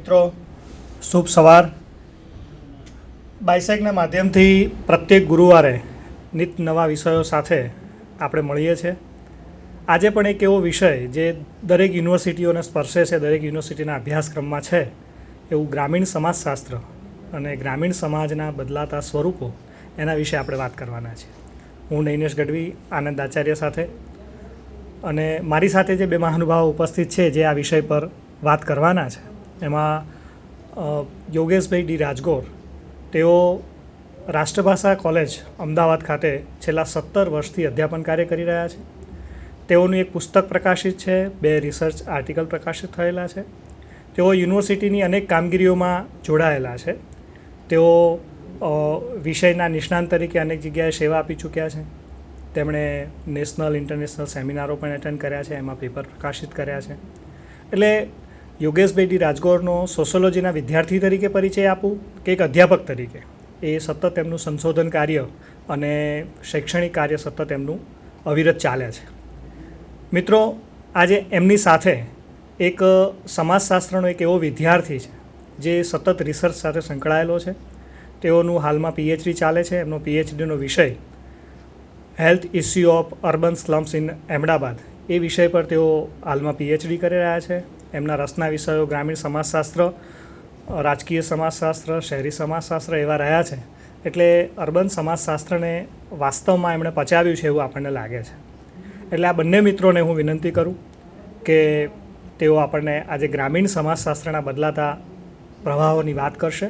મિત્રો, શુભ સવાર. બાયસેગના માધ્યમથી પ્રત્યેક ગુરુવારે નિત નવા વિષયો સાથે આપણે મળીએ છીએ. આજે પણ એક એવો વિષય જે દરેક યુનિવર્સિટીઓને સ્પર્શે છે, દરેક યુનિવર્સિટીના અભ્યાસક્રમમાં છે, એવું ગ્રામીણ સમાજશાસ્ત્ર અને ગ્રામીણ સમાજના બદલાતા સ્વરૂપો એના વિશે આપણે વાત કરવાના છીએ. હું નૈનેશ ગઢવી, આનંદ આચાર્ય સાથે, અને મારી સાથે જે બે મહાનુભાવો ઉપસ્થિત છે જે આ વિષય પર વાત કરવાના છે એમાં યોગેશભાઈ ડી રાજગોર. તેઓ રાષ્ટ્રભાષા કોલેજ અમદાવાદ ખાતે છેલ્લા 17 વર્ષથી અધ્યાપન કાર્ય કરી રહ્યા છે. તેઓનું એક પુસ્તક પ્રકાશિત છે, 2 રિસર્ચ આર્ટિકલ પ્રકાશિત થયેલા છે. તેઓ યુનિવર્સિટીની અનેક કામગીરીઓમાં જોડાયેલા છે. તેઓ વિષયના નિષ્ણાંત તરીકે અનેક જગ્યાએ સેવા આપી ચૂક્યા છે. તેમણે નેશનલ ઇન્ટરનેશનલ સેમિનારો પણ એટેન્ડ કર્યા છે, એમાં પેપર પ્રકાશિત કર્યા છે. એટલે યોગેશભાઈ ડી રાજગોરનો સોશિયોલોજીના વિદ્યાર્થી તરીકે પરિચય આપું કે એક અધ્યાપક તરીકે, એ સતત એમનું સંશોધન કાર્ય અને શૈક્ષણિક કાર્ય સતત એમનું અવિરત ચાલે છે. મિત્રો, આજે એમની સાથે એક સમાજશાસ્ત્રનો એક એવો વિદ્યાર્થી છે જે સતત રિસર્ચ સાથે સંકળાયેલો છે. તેઓનું હાલમાં પીએચડી ચાલે છે. એમનો પીએચડીનો વિષય health issue of urban slums in Ahmedabad, એ વિષય પર તેઓ હાલમાં પીએચડી કરી રહ્યા છે. એમના રસના વિષયો ગ્રામીણ સમાજશાસ્ત્ર, રાજકીય સમાજશાસ્ત્ર, શહેરી સમાજશાસ્ત્ર એવા રહ્યા છે. એટલે અર્બન સમાજશાસ્ત્રને વાસ્તવમાં એમણે પચાવ્યું છે એવું આપણને લાગે છે. એટલે આ બંને મિત્રોને હું વિનંતી કરું કે તેઓ આપણને આજે ગ્રામીણ સમાજશાસ્ત્રના બદલાતા પ્રવાહોની વાત કરશે.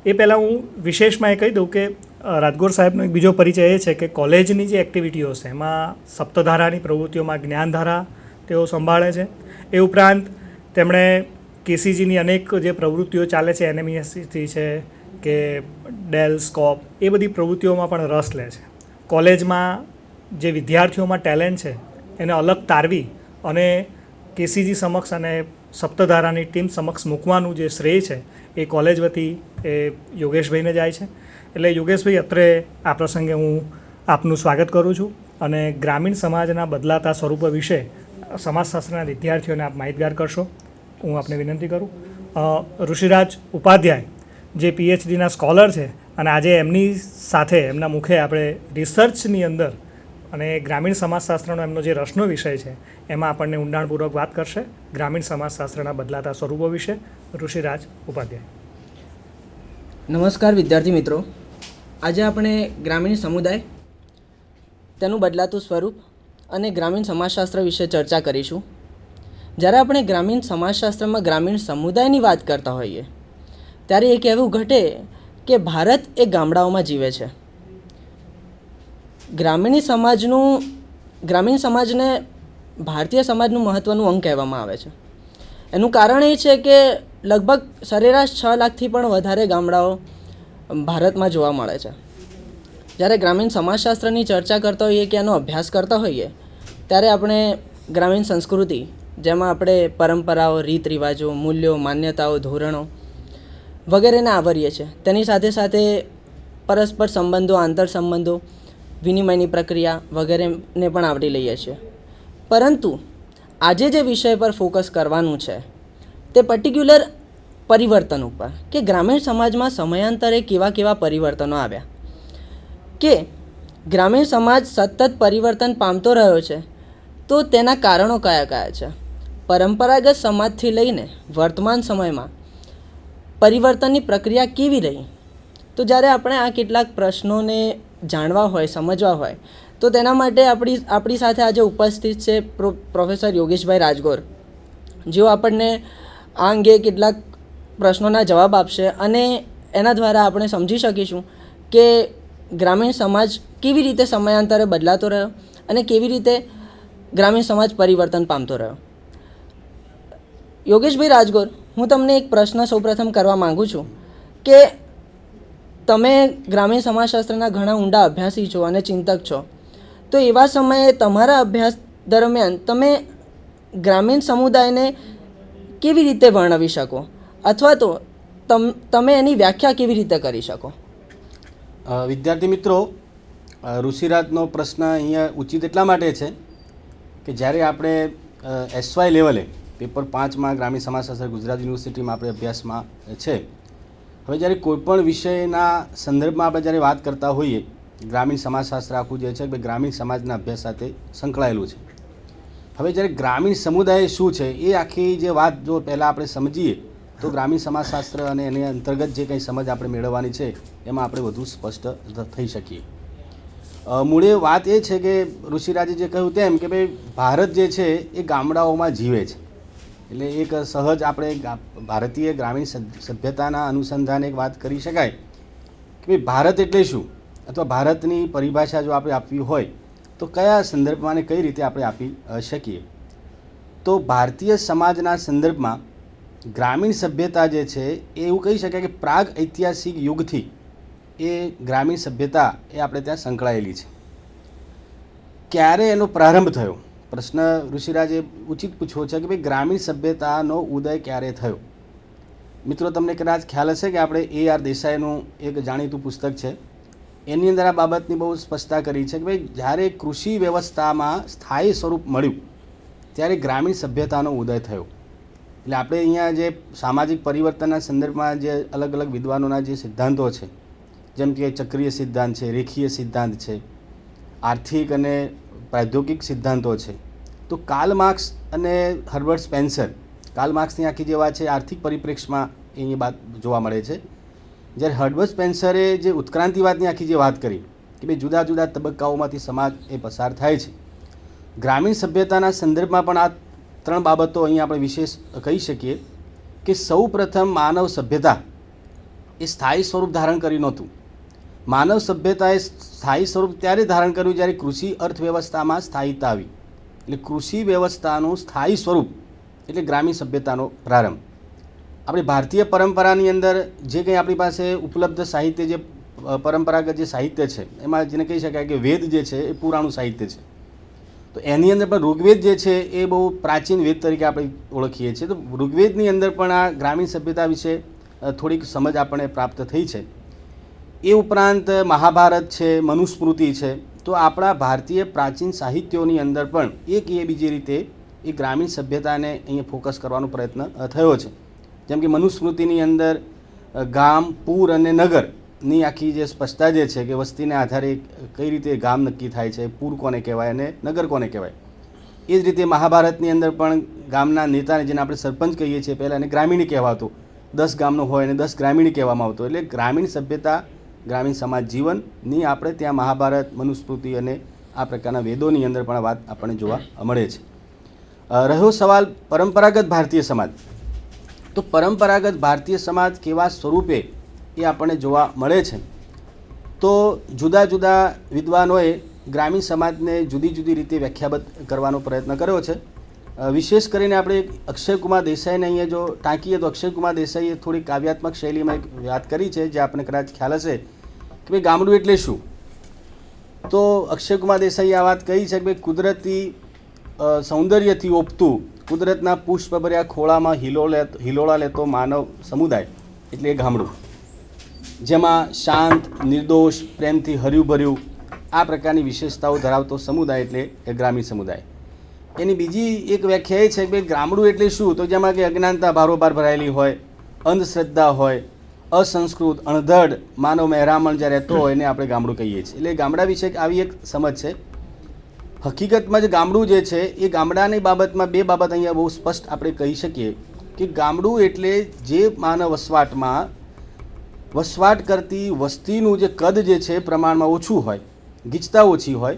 એ પહેલાં હું વિશેષમાં એ કહી દઉં કે રાજગોર સાહેબનો એક બીજો પરિચય એ છે કે કોલેજની જે એક્ટિવિટીઓ છે એમાં સપ્તધારાની પ્રવૃત્તિઓમાં જ્ઞાનધારા તેઓ સંભાળે છે. એ ઉપરાંત તેમણે કેસીજીની અનેક જે પ્રવૃત્તિઓ ચાલે છે, એનએમએસસી છે કે ડેલ સ્કોપ, એ બધી પ્રવૃત્તિઓમાં પણ રસ લે છે. કોલેજમાં જે વિદ્યાર્થીઓમાં ટેલેન્ટ છે એને અલગ તારવી અને કેસીજી સમક્ષ અને સપ્તધારાની ટીમ સમક્ષ મૂકવાનું જે શ્રેય છે એ કોલેજ વતી એ યોગેશભાઈને જાય છે. એટલે યોગેશભાઈ, અત્રે આ પ્રસંગે હું આપનું સ્વાગત કરું છું અને ગ્રામીણ સમાજના બદલાતા સ્વરૂપો વિશે સમાજશાસ્ત્રના વિદ્યાર્થીઓને આપ માહિતગાર કરશો, હું આપને વિનંતી કરું. ઋષિરાજ ઉપાધ્યાય જે પીએચડીના સ્કોલર છે અને આજે એમની સાથે એમના મુખે આપણે રિસર્ચની અંદર અને ગ્રામીણ સમાજશાસ્ત્રનો એમનો જે રસનો વિષય છે એમાં આપણને ઊંડાણપૂર્વક વાત કરશે ગ્રામીણ સમાજશાસ્ત્રના બદલાતા સ્વરૂપો વિશે. ઋષિરાજ ઉપાધ્યાય. નમસ્કાર વિદ્યાર્થી મિત્રો. આજે આપણે ગ્રામીણ સમુદાય, તેનું બદલાતું સ્વરૂપ અને ગ્રામીણ સમાજશાસ્ત્ર વિશે ચર્ચા કરીશું. જ્યારે આપણે ગ્રામીણ સમાજશાસ્ત્રમાં ગ્રામીણ સમુદાયની વાત કરતા હોઈએ ત્યારે એક એવું ઘટે કે ભારત એ ગામડાઓમાં જીવે છે. ગ્રામીણ સમાજને ભારતીય સમાજનું મહત્ત્વનું અંગ કહેવામાં આવે છે. એનું કારણ એ છે કે લગભગ સરેરાશ 6 લાખથી પણ વધારે ગામડાઓ ભારતમાં જોવા મળે છે. જ્યારે ગ્રામીણ સમાજશાસ્ત્રની ચર્ચા કરતા હોઈએ કે એનો અભ્યાસ કરતા હોઈએ ત્યારે આપણે ગ્રામીણ સંસ્કૃતિ, જેમાં આપણે પરંપરાઓ, રીત રિવાજો, મૂલ્યો, માન્યતાઓ, ધોરણો વગેરેને આવરીએ છીએ. તેની સાથે સાથે પરસ્પર સંબંધો, આંતર સંબંધો, વિનિમયની પ્રક્રિયા વગેરેને પણ આવરી લઈએ છીએ. પરંતુ આજે જે વિષય પર ફોકસ કરવાનું છે તે પર્ટિક્યુલર પરિવર્તન ઉપર, કે ગ્રામીણ સમાજમાં સમયાંતરે કેવા પરિવર્તનો આવ્યા, કે ગ્રામીણ સમાજ સતત પરિવર્તન પામતો રહ્યો છે તો તેના કારણો કયા છે. પરંપરાગત સમાજથી લઈને વર્તમાન સમયમાં પરિવર્તનની પ્રક્રિયા કેવી રહી. તો જ્યારે આપણે આ કેટલાક પ્રશ્નોને જાણવા હોય, સમજવા હોય, તો તેના માટે આપણી સાથે આજે ઉપસ્થિત છે પ્રોફેસર યોગેશભાઈ રાજગોર, જેઓ આપણને આ અંગે કેટલાક પ્રશ્નોના જવાબ આપશે અને એના દ્વારા આપણે સમજી શકીશું કે ગ્રામીણ સમાજ કેવી રીતે સમયાંતરે બદલાતો રહ્યો અને કેવી રીતે ગ્રામીણ સમાજ પરિવર્તન પામતો રહ્યો. યોગેશભાઈ રાજગોર, હું તમને એક પ્રશ્ન સૌપ્રથમ કરવા માગું છું કે તમે ગ્રામીણ સમાજશાસ્ત્રના ઘણા ઊંડા અભ્યાસી છો અને ચિંતક છો, તો એવા સમયે તમારા અભ્યાસ દરમિયાન તમે ગ્રામીણ સમુદાયને કેવી રીતે વર્ણવી શકો અથવા તો તમે એની વ્યાખ્યા કેવી રીતે કરી શકો? વિદ્યાર્થી મિત્રો, ઋષિરાજનો પ્રશ્ન અહીંયા ઉચિત એટલા માટે છે કે જ્યારે આપણે એસવાય લેવલે પેપર 5માં ગ્રામીણ સમાજશાસ્ત્ર ગુજરાત યુનિવર્સિટીમાં આપણે અભ્યાસમાં છે. હવે જ્યારે કોઈપણ વિષયના સંદર્ભમાં આપણે જ્યારે વાત કરતા હોઈએ, ગ્રામીણ સમાજશાસ્ત્ર આખું જે છે કે ગ્રામીણ સમાજના અભ્યાસ સાથે સંકળાયેલું છે. હવે જ્યારે ગ્રામીણ સમુદાય શું છે એ આખી જે વાત જો પહેલાં આપણે સમજીએ તો ગ્રામીણ સમાજશાસ્ત્ર અને એની અંતર્ગત જે કંઈ સમજ આપણે મેળવવાની છે એમાં આપણે વધુ સ્પષ્ટ થઈ શકીએ. મૂળે વાત એ છે કે ઋષિરાજે જે કહ્યું તેમ કે ભાઈ ભારત જે છે એ ગામડાઓમાં જીવે છે. એટલે એક સહજ આપણે ભારતીય ગ્રામીણ સભ્યતાના અનુસંધાને એક વાત કરી શકાય કે ભાઈ ભારત એટલે શું, અથવા ભારતની પરિભાષા જો આપણે આપવી હોય તો કયા સંદર્ભમાં અને કઈ રીતે આપણે આપી શકીએ. તો ભારતીય સમાજના સંદર્ભમાં ગ્રામીણ સભ્યતા જે છે એ એવું કહી શકાય કે પ્રાગ ઐતિહાસિક યુગથી એ ગ્રામીણ સભ્યતા એ આપણે ત્યાં સંકળાયેલી છે. ક્યારે એનો પ્રારંભ થયો પ્રશ્ન ઋષિરાજે ઉચિત પૂછવો છે કે ભાઈ ગ્રામીણ સભ્યતાનો ઉદય ક્યારે થયો. મિત્રો, તમને કદાચ ખ્યાલ હશે કે આપણે A.R. દેસાઈનું એક જાણીતું પુસ્તક છે, એની અંદર આ બાબતની બહુ સ્પષ્ટતા કરી છે કે ભાઈ જ્યારે કૃષિ વ્યવસ્થામાં સ્થાયી સ્વરૂપ મળ્યું ત્યારે ગ્રામીણ સભ્યતાનો ઉદય થયો. એટલે આપણે અહીંયા જે સામાજિક પરિવર્તનના સંદર્ભમાં જે અલગ અલગ વિદ્વાનોના જે સિદ્ધાંતો છે, જેમ કે ચક્રીય સિદ્ધાંત છે, રેખીય સિદ્ધાંત છે, આર્થિક અને પ્રાદ્યોગિક સિદ્ધાંતો છે, તો કાર્લ માર્ક્સ અને હર્બર્ટ સ્પેન્સર, કાર્લ માર્ક્સની આખી જે વાત છે આર્થિક પરિપ્રેક્ષમાં એની વાત જોવા મળે છે. જ્યારે હર્બર્ટ સ્પેન્સરે જે ઉત્ક્રાંતિવાદની આખી જે વાત કરી કે ભાઈ જુદા જુદા તબક્કાઓમાંથી સમાજ એ પસાર થાય છે, ગ્રામીણ સભ્યતાના સંદર્ભમાં પણ આ 3 બાબતો અહીંયા આપણે વિશેષ કહી શકીએ કે સૌ પ્રથમ માનવ સભ્યતા એ સ્થાયી સ્વરૂપ ધારણ કરી નહોતું. માનવ સભ્યતાએ સ્થાયી સ્વરૂપ ત્યારે ધારણ કર્યું જ્યારે કૃષિ અર્થવ્યવસ્થામાં સ્થાયીતા આવી. એટલે કૃષિ વ્યવસ્થાનું સ્થાયી સ્વરૂપ એટલે ગ્રામીણ સભ્યતાનો પ્રારંભ. આપણી ભારતીય પરંપરાની અંદર જે કંઈ આપણી પાસે ઉપલબ્ધ સાહિત્ય, જે પરંપરાગત જે સાહિત્ય છે એમાં જેને કહી શકાય કે વેદ જે છે એ પુરાણું સાહિત્ય છે. તો એની અંદર પણ ઋગ્વેદ જે છે એ બહુ પ્રાચીન વેદ તરીકે આપણે ઓળખીએ છીએ. તો ઋગ્વેદની અંદર પણ આ ગ્રામીણ સભ્યતા વિશે થોડીક સમજ આપણને પ્રાપ્ત થઈ છે. એ ઉપરાંત મહાભારત છે, મનુસ્મૃતિ છે. તો આપણા ભારતીય પ્રાચીન સાહિત્યોની અંદર પણ એક એ બીજી રીતે એ ગ્રામીણ સભ્યતાને અહીંયા ફોકસ કરવાનો પ્રયત્ન થયો છે. જેમ કે મનુસ્મૃતિની અંદર ગામ, પૂર અને નગરની આખી જે સ્પષ્ટતા જે છે કે વસ્તીને આધારે કઈ રીતે ગામ નક્કી થાય છે, પૂર કોને કહેવાય અને નગર કોને કહેવાય. એ જ રીતે મહાભારતની અંદર પણ ગામના નેતાને, જેને આપણે સરપંચ કહીએ છીએ, પહેલાં એને ગ્રામીણ કહેવાતું. 10 ગામનો હોય અને 10 ગ્રામીણ કહેવામાં આવતો. એટલે ગ્રામીણ સભ્યતા, ગ્રામીણ સમાજ જીવનની આપણે ત્યાં મહાભારત, મનુસ્મૃતિ અને આ પ્રકારના વેદોની અંદર પણ વાત આપણને જોવા મળે છે. રહ્યો સવાલ પરંપરાગત ભારતીય સમાજ, તો પરંપરાગત ભારતીય સમાજ કેવા સ્વરૂપે એ આપણને જોવા મળે છે. તો જુદા જુદા વિદ્વાનોએ ગ્રામીણ સમાજને જુદી જુદી રીતે વ્યાખ્યાબદ્ધ કરવાનો પ્રયત્ન કર્યો છે. વિશેષ કરીને આપણે અક્ષયકુમાર દેસાઈને અહીંયા જો ટાંકીએ તો અક્ષયકુમાર દેસાઈએ થોડી કાવ્યાત્મક શૈલીમાં એક વાત કરી છે જે આપણને કદાચ ખ્યાલ હશે કે ભાઈ ગામડું એટલે શું. તો અક્ષયકુમાર દેસાઈએ આ વાત કહી છે કે ભાઈ કુદરતી સૌંદર્યથી ઓપતું, કુદરતના પુષ્પભર્યા ખોળામાં હિલોળા લેતો માનવ સમુદાય એટલે એ ગામડું, જેમાં શાંત, નિર્દોષ, પ્રેમથી હર્યું ભર્યું આ પ્રકારની વિશેષતાઓ ધરાવતો સમુદાય એટલે એ ગ્રામીણ સમુદાય. એની બીજી એક વ્યાખ્યા એ છે કે ગામડું એટલે શું, તો જેમાં કે અજ્ઞાનતા ભારોભાર ભરાયેલી હોય, અંધશ્રદ્ધા હોય, અસંસ્કૃત, અણધડ માનવ મહેરામણ જ્યાં રહેતો હોય એને આપણે ગામડું કહીએ છીએ. એટલે ગામડા વિશે આવી એક સમજ છે. હકીકતમાં જે ગામડું જે છે એ ગામડાની બાબતમાં 2 બાબત અહીંયા બહુ સ્પષ્ટ આપણે કહી શકીએ કે ગામડું એટલે જે માનવ વસવાટમાં વસવાટ કરતી વસ્તીનું જે કદ જે છે પ્રમાણમાં ઓછું હોય, ગીચતા ઓછી હોય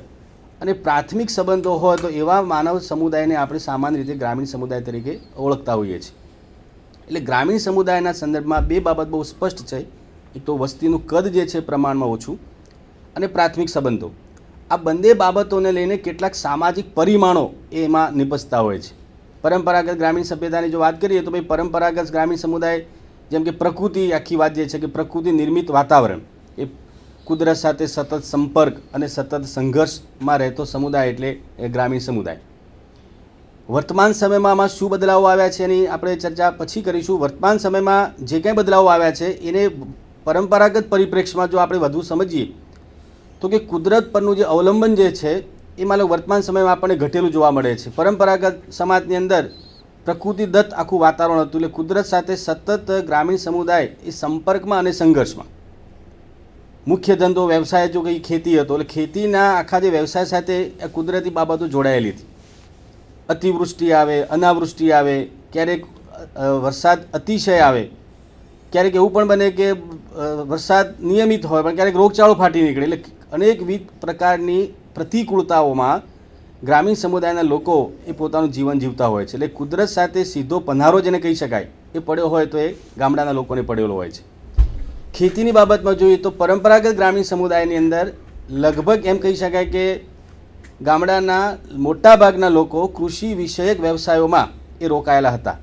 અને પ્રાથમિક સંબંધો હોય, તો એવા માનવ સમુદાયને આપણે સામાન્ય રીતે ગ્રામીણ સમુદાય તરીકે ઓળખતા હોઈએ છીએ. એટલે ગ્રામીણ સમુદાયના સંદર્ભમાં 2 બાબત બહુ સ્પષ્ટ છે. એક તો વસ્તીનું કદ જે છે પ્રમાણમાં ઓછું અને પ્રાથમિક સંબંધો. આ બંને બાબતોને લઈને કેટલાક સામાજિક પરિમાણો એમાં નિપજતા હોય છે. પરંપરાગત ગ્રામીણ સભ્યતાની જો વાત કરીએ તો ભાઈ પરંપરાગત ગ્રામીણ સમુદાય જેમ કે પ્રકૃતિ, આખી વાત જે છે કે પ્રકૃતિ નિર્મિત વાતાવરણ, એ કુદરત સાથે સતત સંપર્ક અને સતત સંઘર્ષમાં રહેતો સમુદાય એટલે એ ગ્રામીણ સમુદાય. વર્તમાન સમયમાં આમાં શું બદલાવો આવ્યા છે એની આપણે ચર્ચા પછી કરીશું. વર્તમાન સમયમાં જે કંઈ બદલાવો આવ્યા છે એને પરંપરાગત પરિપ્રેક્ષમાં જો આપણે વધુ સમજીએ તો કે કુદરત પરનું જે અવલંબન જે છે એ માનો વર્તમાન સમયમાં આપણને ઘટેલું જોવા મળે છે. પરંપરાગત સમાજની અંદર પ્રકૃતિદત્ત આખું વાતાવરણ હતું. એટલે કુદરત સાથે સતત ગ્રામીણ સમુદાય એ સંપર્કમાં અને સંઘર્ષમાં. મુખ્ય ધંધો વ્યવસાય જો કંઈ ખેતી હતો, એટલે ખેતીના આખા જે વ્યવસાય સાથે કુદરતી બાબતો જોડાયેલી હતી. અતિવૃષ્ટિ આવે, અનાવૃષ્ટિ આવે, ક્યારેક વરસાદ અતિશય આવે, ક્યારેક એવું પણ બને કે વરસાદ નિયમિત હોય પણ ક્યારેક રોગચાળો ફાટી નીકળે. એટલે અનેકવિધ પ્રકારની પ્રતિકૂળતાઓમાં ગ્રામીણ સમુદાયના લોકો એ પોતાનું જીવન જીવતા હોય છે. એટલે કુદરત સાથે સીધો પનારો જેને કહી શકાય એ પડ્યો હોય તો એ ગામડાના લોકોને પડેલો હોય છે. ખેતીની બાબતમાં જોઈએ તો પરંપરાગત ગ્રામીણ સમુદાયની અંદર લગભગ એમ કહી શકાય કે ગામડાના મોટાભાગના લોકો કૃષિ વિષયક વ્યવસાયોમાં એ રોકાયેલા હતા.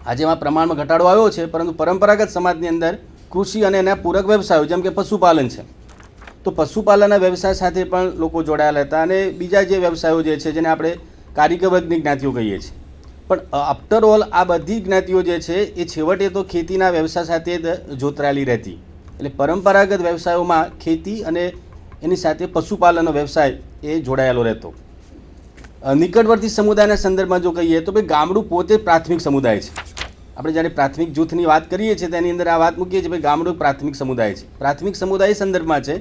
આજે એમાં પ્રમાણમાં ઘટાડો આવ્યો છે, પરંતુ પરંપરાગત સમાજની અંદર કૃષિ અને એના પૂરક વ્યવસાયો જેમ કે પશુપાલન છે, તો પશુપાલનના વ્યવસાય સાથે પણ લોકો જોડાયેલા હતા. અને બીજા જે વ્યવસાયો જે છે જેને આપણે કારીગર વર્ગની જ્ઞાતિઓ કહીએ છીએ, પણ આફ્ટર ઓલ આ બધી જ્ઞાતિઓ જે છે એ છેવટે તો ખેતીના વ્યવસાય સાથે જ જોતરાયેલી રહેતી. એટલે પરંપરાગત વ્યવસાયોમાં ખેતી અને એની સાથે પશુપાલનનો વ્યવસાય એ જોડાયેલો રહેતો. નિકટવર્તી સમુદાયના સંદર્ભમાં જો કહીએ તો ભાઈ ગામડું પોતે પ્રાથમિક સમુદાય છે. આપણે જ્યારે પ્રાથમિક જૂથની વાત કરીએ છીએ તેની અંદર આ વાત મૂકીએ છીએ ભાઈ ગામડું પ્રાથમિક સમુદાય છે. પ્રાથમિક સમુદાય સંદર્ભમાં છે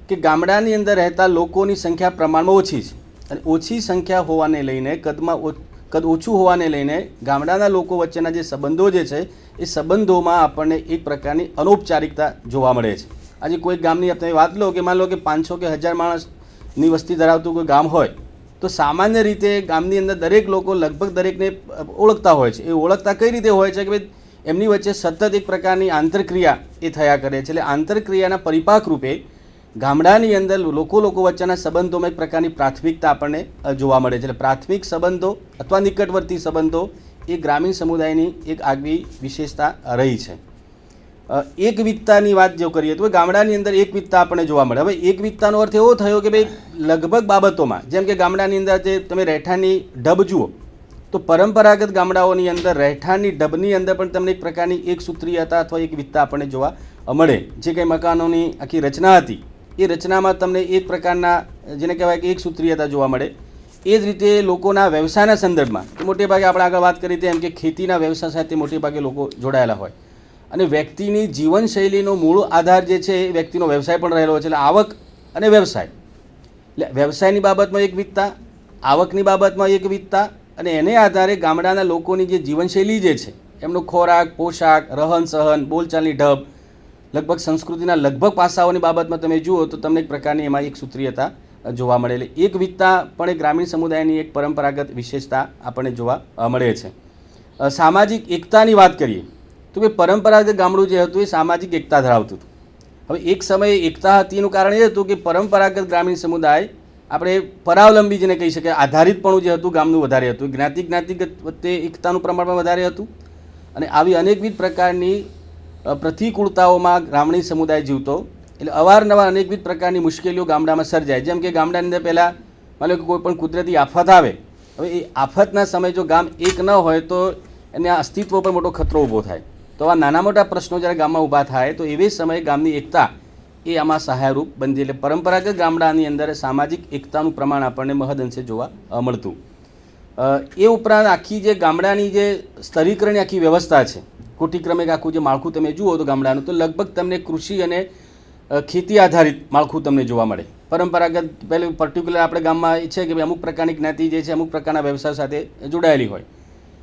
કે ગામડાની અંદર રહેતા લોકોની સંખ્યા પ્રમાણમાં ઓછી છે, અને ઓછી સંખ્યા હોવાને લઈને કદ ઓછું હોવાને લઈને ગામડાના લોકો વચ્ચેના જે સંબંધો જે છે એ સંબંધોમાં આપણને એક પ્રકારની અનૌપચારિકતા જોવા મળે છે. આજે કોઈ ગામની તમે વાત લો કે માન લો કે 500 કે 1000 માણસની વસ્તી ધરાવતું કોઈ ગામ હોય, તો સામાન્ય રીતે ગામની અંદર દરેક લોકો લગભગ દરેકને ઓળખતા હોય છે. એ ઓળખતા કઈ રીતે હોય છે કે ભાઈ એમની વચ્ચે સતત એક પ્રકારની આંતરક્રિયા એ થયા કરે છે. એટલે આંતરક્રિયાના પરિપાક રૂપે ગામડાની અંદર લોકો વચ્ચેના સંબંધોમાં એક પ્રકારની પ્રાથમિકતા આપણને જોવા મળે છે. એટલે પ્રાથમિક સંબંધો અથવા નિકટવર્તી સંબંધો એ ગ્રામીણ સમુદાયની એક આગવી વિશેષતા રહી છે. એકવિધતાની વાત જો કરીએ તો ગામડાની અંદર એકવિધતા આપણને જોવા મળે. હવે એકવિધતાનો અર્થ એવો થયો કે ભાઈ લગભગ બાબતોમાં, જેમ કે ગામડાની અંદર જે તમે રહેઠાણની ઢબ જુઓ તો પરંપરાગત ગામડાઓની અંદર રહેઠાણની ઢબની અંદર પણ તમને એક પ્રકારની એક સૂત્રીયતા અથવા એકવિધતા આપણને જોવા મળે. જે કંઈ મકાનોની આખી રચના હતી એ રચનામાં તમને એક પ્રકારના જેને કહેવાય કે એક સૂત્રીયતા જોવા મળે. એ જ રીતે લોકોના વ્યવસાયના સંદર્ભમાં મોટે ભાગે આપણે આગળ વાત કરી તેમ કે ખેતીના વ્યવસાય સાથે મોટે ભાગે લોકો જોડાયેલા હોય, અને વ્યક્તિની જીવનશૈલીનો મૂળ આધાર જે છે એ વ્યક્તિનો વ્યવસાય પણ રહેલો છે. એટલે આવક અને વ્યવસાય, એટલે વ્યવસાયની બાબતમાં એકવિધતા, આવકની બાબતમાં એકવિધતા, અને એને આધારે ગામડાના લોકોની જે જીવનશૈલી જે છે એમનો ખોરાક, પોશાક, રહન સહન, બોલચાલની ઢબ, લગભગ સંસ્કૃતિના લગભગ પાસાઓની બાબતમાં તમે જુઓ તો તમને એક પ્રકારની એમાં એક સૂત્રીયતા જોવા મળે. એટલે એકવિધતા પણ એ ગ્રામીણ સમુદાયની એક પરંપરાગત વિશેષતા આપણને જોવા મળે છે. સામાજિક એકતાની વાત કરીએ તો કે પરંપરાગત ગામડું જે હતું એ સામાજિક એકતા ધરાવતું હતું. હવે એક સમયે એકતા હતી એનું કારણ એ હતું કે પરંપરાગત ગ્રામીણ સમુદાય આપણે પરાવલંબી જેને કહી શકાય આધારિતપણું જે હતું ગામનું વધારે હતું. જ્ઞાતિગત વચ્ચે એકતાનું પ્રમાણ વધારે હતું, અને આવી અનેકવિધ પ્રકારની પ્રતિકૂળતાઓમાં ગ્રામીણ સમુદાય જીવતો. એટલે અવારનવાર અનેકવિધ પ્રકારની મુશ્કેલીઓ ગામડામાં સર્જાય. જેમ કે ગામડાની અંદર પહેલાં માનો કે કોઈ પણ કુદરતી આફત આવે, હવે એ આફતના સમયે જો ગામ એક ન હોય તો એને અસ્તિત્વ પર મોટો ખતરો ઊભો થાય. તો આ નાના મોટા પ્રશ્નો જ્યારે ગામમાં ઊભા થાય તો એવી સમયે ગામની એકતા એ આમાં સહાયરૂપ બનતી. એટલે પરંપરાગત ગામડાની અંદર સામાજિક એકતાનું પ્રમાણ આપણને મહદઅંશે જોવા મળતું. એ ઉપરાંત આખી જે ગામડાની જે સ્તરીકરણની આખી વ્યવસ્થા છે, કોટિક્રમિક આખું જે માળખું તમે જુઓ તો ગામડાનું, તો લગભગ તમને કૃષિ અને ખેતી આધારિત માળખું તમને જોવા મળે. પરંપરાગત પહેલું પર્ટિક્યુલર આપણે ગામમાં એ છે કે ભાઈ અમુક પ્રકારની જ્ઞાતિ જે છે અમુક પ્રકારના વ્યવસાય સાથે જોડાયેલી હોય.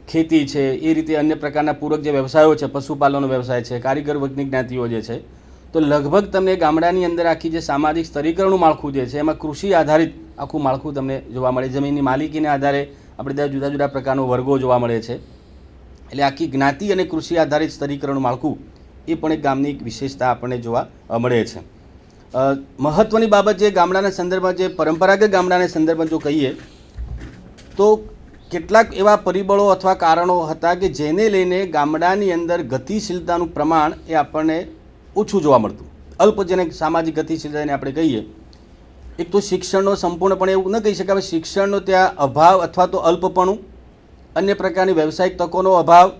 ખેતી છે, એ રીતે અન્ય પ્રકારના પૂરક જે વ્યવસાયો છે, પશુપાલનનો વ્યવસાય છે, કારીગર વર્ગની જ્ઞાતિઓ જે છે, તો લગભગ તમને ગામડાની અંદર આખી જે સામાજિક સ્તરીકરણનું માળખું જે છે એમાં કૃષિ આધારિત આખું માળખું તમને જોવા મળે. જમીનની માલિકીને આધારે આપણે ત્યાં જુદા જુદા પ્રકારના વર્ગો જોવા મળે છે. એટલે આખી જ્ઞાતિ અને કૃષિ આધારિત સ્તરીકરણનું માળખું એ પણ એક ગામની એક વિશેષતા આપણને જોવા મળે છે. મહત્ત્વની બાબત જે ગામડાના સંદર્ભમાં જે પરંપરાગત ગામડાના સંદર્ભમાં જો કહીએ તો કેટલાક એવા પરિબળો અથવા કારણો હતા કે જેને લઈને ગામડાની અંદર ગતિશીલતાનું પ્રમાણ એ આપણને ઓછું જોવા મળતું. અલ્પ જેને સામાજિક ગતિશીલતાને આપણે કહીએ, એક તો શિક્ષણનો સંપૂર્ણપણે એવું ન કહી શકાય, શિક્ષણનો ત્યાં અભાવ અથવા તો અલ્પપણું, અન્ય પ્રકારની વ્યવસાયિક તકોનો અભાવ,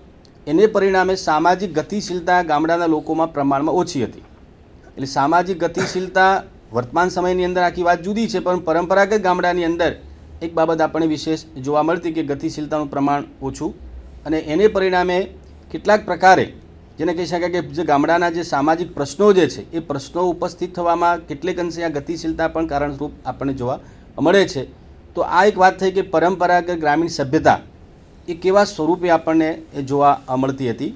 એને પરિણામે સામાજિક ગતિશીલતા ગામડાના લોકોમાં પ્રમાણમાં ઓછી હતી. એટલે સામાજિક ગતિશીલતા વર્તમાન સમયની અંદર આખી વાત જુદી છે, પણ પરંપરાગત ગામડાની અંદર એક બાબત આપણને વિશેષ જોવા મળતી કે ગતિશીલતાનું પ્રમાણ ઓછું અને એને પરિણામે કેટલાક પ્રકારે જેને કહી શકાય કે જે ગામડાના જે સામાજિક પ્રશ્નો જે છે એ પ્રશ્નો ઉપસ્થિત થવામાં કેટલેક અંશે આ ગતિશીલતા પણ કારણરૂપ આપણને જોવા મળે છે. તો આ એક વાત થઈ કે પરંપરાગત ગ્રામીણ સભ્યતા એ કેવા સ્વરૂપે આપણને એ જોવા મળતી હતી.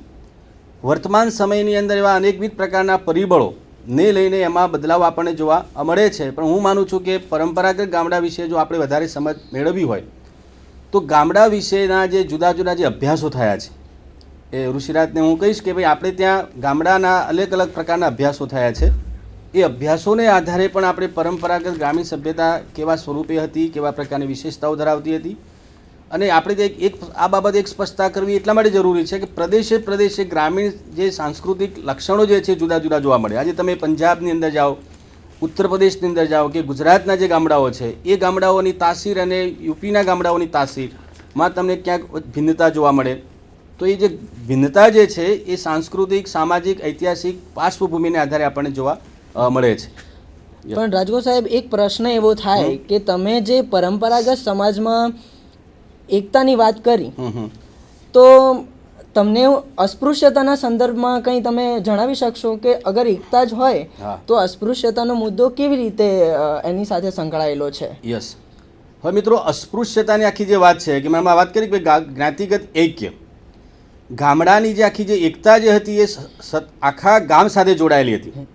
વર્તમાન સમયની અંદર એવા અનેકવિધ પ્રકારના પરિબળોને લઈને એમાં બદલાવ આપણને જોવા મળે છે. પણ હું માનું છું કે પરંપરાગત ગામડા વિશે જો આપણે વધારે સમજ મેળવવી હોય તો ગામડા વિશેના જે જુદા જુદા જે અભ્યાસો થયા છે એ ઋષિરાજને હું કહીશ કે ભાઈ આપણે ત્યાં ગામડાના અલગ અલગ પ્રકારના અભ્યાસો થયા છે. એ અભ્યાસોને આધારે પણ આપણે પરંપરાગત ગ્રામીણ સભ્યતા કેવા સ્વરૂપે હતી, કેવા પ્રકારની વિશેષતાઓ ધરાવતી હતી. અને આપણે એક આ બાબતે એક સ્પષ્ટતા કરવી એટલા માટે જરૂરી છે કે પ્રદેશે પ્રદેશે ગ્રામીણ જે સાંસ્કૃતિક લક્ષણો જે છે જુદા જુદા જોવા મળે. આજે તમે પંજાબની અંદર જાઓ, ઉત્તર પ્રદેશની અંદર જાઓ કે ગુજરાતના જે ગામડાઓ છે એ ગામડાઓની તાસીર અને યુપીના ગામડાઓની તાસીરમાં તમને ક્યાંક ભિન્નતા જોવા મળે. તો એ જે ભિન્નતા જે છે એ સાંસ્કૃતિક, સામાજિક, ઐતિહાસિક પાર્શ્વભૂમિને આધારે આપણને જોવા મળે છે. પણ રાજગોર સાહેબ, એક પ્રશ્ન એવો થાય કે તમે જે પરંપરાગત સમાજમાં એકતાની વાત કરી, તો તમને અસ્પૃશ્યતાના સંદર્ભમાં કંઈ તમે જણાવી શકશો કે અગર એકતા જ હોય તો અસ્પૃશ્યતાનો મુદ્દો કેવી રીતે એની સાથે સંકળાયેલો છે? યસ. હવે મિત્રો, અસ્પૃશ્યતાની આખી જે વાત છે કે મેં વાત કરી કે જ્ઞાતિગત ઐક્ય, ગામડાની જે આખી જે એકતા જે હતી એ આખા ગામ સાથે જોડાયેલી હતી.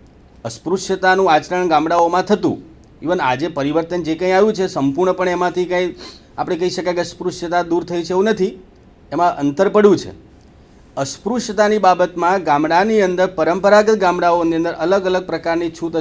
અસ્પૃશ્યતાનું આચરણ ગામડાઓમાં થતું. ઇવન આજે પરિવર્તન જે કંઈ આવ્યું છે સંપૂર્ણપણે એમાંથી કંઈ આપણે કહી શકાય કે અસ્પૃશ્યતા દૂર થઈ છે એવું નથી, એમાં અંતર પડ્યું છે. અસ્પૃશ્યતાની બાબતમાં ગામડાની અંદર પરંપરાગત ગામડાઓની અંદર અલગ અલગ પ્રકારની છૂત